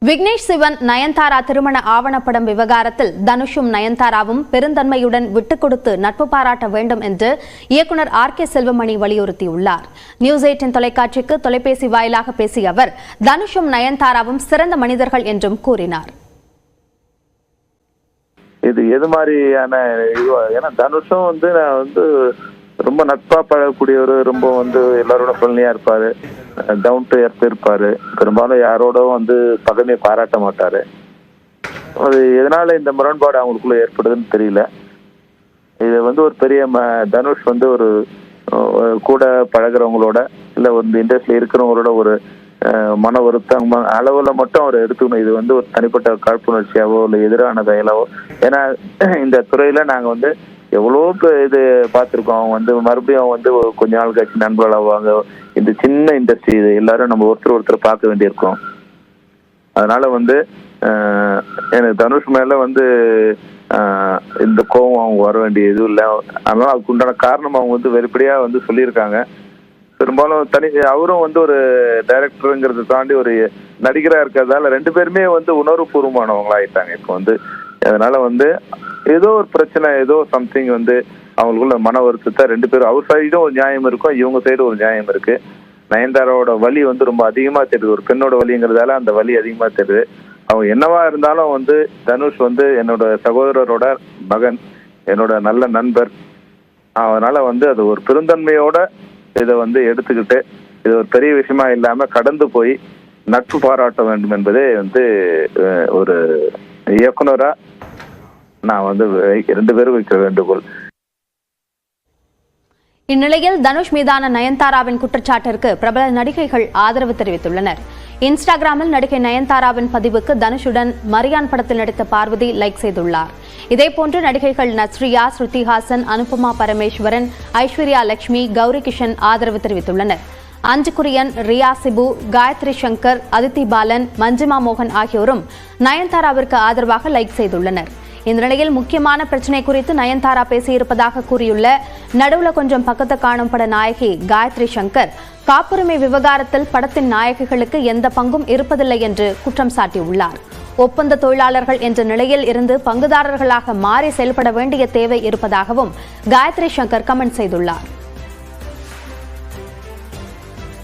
விக்னேஷ் சிவன் நயன்தாரா திருமண ஆவணப்படம் விவகாரத்தில் தனுஷும் நயன்தாராவும் பெருந்தன்மையுடன் விட்டுக் கொடுத்து நட்பு பாராட்ட வேண்டும் என்று இயக்குநர் ஆர்.கே. செல்வமணி வலியுறுத்தியுள்ளார். நியூஸ் 18 தொலைக்காட்சிக்கு தொலைபேசி வாயிலாக பேசிய அவர் தனுஷும் நயன்தாராவும் சிறந்த மனிதர்கள் என்றும் கூறினார். இது எது மாதிரியான ஏன்னா தனுஷும் நான் ரொம்ப நட்பா பழகக்கூடியவர், ரொம்ப எல்லாரோட ஃப்ரெண்ட்லியா இருப்பாரு, டவுன் டு எர்த் இருப்பாரு, பெரும்பாலும் யாரோட பகமையை பாராட்ட மாட்டாரு. அது எதனால இந்த முரண்பாடு அவங்களுக்குள்ள ஏற்படுதுன்னு தெரியல. இது ஒரு பெரிய தனுஷ் ஒரு கூட பழகிறவங்களோட இல்ல இண்டஸ்ட்ரியில இருக்கிறவங்களோட ஒரு மன வருத்தம் அளவுல மட்டும் அவர் எடுத்துக்கணும். இது ஒரு தனிப்பட்ட காழ்ப்புணர்ச்சியாவோ இல்லை எதிரான செயலாவோ. ஏன்னா இந்த துறையில நாங்க எவ்வளோ இது பார்த்துருக்கோம். மறுபடியும் கொஞ்ச நாள் கழிச்சு நண்பர்கள் ஆவாங்க. இந்த சின்ன இண்டஸ்ட்ரி இது எல்லாரும் நம்ம ஒருத்தர் பார்க்க வேண்டியிருக்கோம். அதனால எனக்கு தனுஷ் மேல இந்த கோவம் அவங்க வர வேண்டிய இது இல்லை. அதனால அதுக்கு உண்டான காரணம் அவங்க வெளிப்படையா சொல்லியிருக்காங்க. பெரும்பாலும் அவரும் ஒரு டைரக்டருங்கிறத தாண்டி ஒரு நடிகரா இருக்கிறதால ரெண்டு பேருமே உணர்வுபூர்வமானவங்களாயிட்டாங்க. இப்போ அதனால ஏதோ ஒரு பிரச்சனை, ஏதோ சம்திங் அவங்களுக்குள்ள மன வருத்தத்தை ரெண்டு பேரும் அவர் சைடும் ஒரு நியாயம் இருக்கும், இவங்க சைடும் ஒரு நியாயம் இருக்கு. நயன்தாராவோட வலி ரொம்ப அதிகமா தெரியுது. ஒரு பெண்ணோட வலிங்கிறதால அந்த வலி அதிகமா தெரியுது. அவங்க என்னவா இருந்தாலும் தனுஷ் என்னோட சகோதரரோட மகன், என்னோட நல்ல நண்பர். அதனால அது ஒரு பெருந்தன்மையோட இதை எடுத்துக்கிட்டு இது ஒரு பெரிய விஷயமா இல்லாம கடந்து போய் நட்பு பாராட்ட வேண்டும் என்பதே ஒரு இயக்குனரா நான் ரெண்டு பேரும் வைக்க வேண்டுகோள். இந்நிலையில் தனுஷ் மீதான நயன்தாராவின் குற்றச்சாட்டிற்கு பிரபல நடிகைகள் ஆதரவு தெரிவித்துள்ளனர். இன்ஸ்டாகிராமில் நடிகை நயன்தாராவின் பதிவுக்கு தனுஷுடன் மரியான் படத்தில் நடித்த பார்வதி லைக் செய்துள்ளார். இதேபோன்று நடிகைகள் நஸ்ரியா, ஸ்ருதிஹாசன், அனுபமா பரமேஸ்வரன், ஐஸ்வர்யா லட்சுமி, கௌரி கிஷன் ஆதரவு தெரிவித்துள்ளனர். அஞ்சுகுரியன், ரியா சிபு, காயத்ரி சங்கர், அதித்தி பாலன், மஞ்சிமா மோகன் ஆகியோரும் நயன்தாராவிற்கு ஆதரவாக லைக் செய்துள்ளனர். இந்த நிலையில் முக்கியமான பிரச்சனை குறித்து நயன்தாரா பேசியிருப்பதாக கூறியுள்ள நடுவுல கொஞ்சம் பக்கத்து காணும் பட நாயகி காயத்ரி சங்கர் காப்புரிமை விவகாரத்தில் படத்தின் நாயகிகளுக்கு எந்த பங்கும் இருப்பதில்லை என்று குற்றம் சாட்டியுள்ளார். ஒப்பந்த தொழிலாளர்கள் என்ற நிலையில் இருந்து பங்குதாரர்களாக மாறி செயல்பட வேண்டிய தேவை இருப்பதாகவும் காயத்ரி சங்கர் கமெண்ட் செய்துள்ளார்.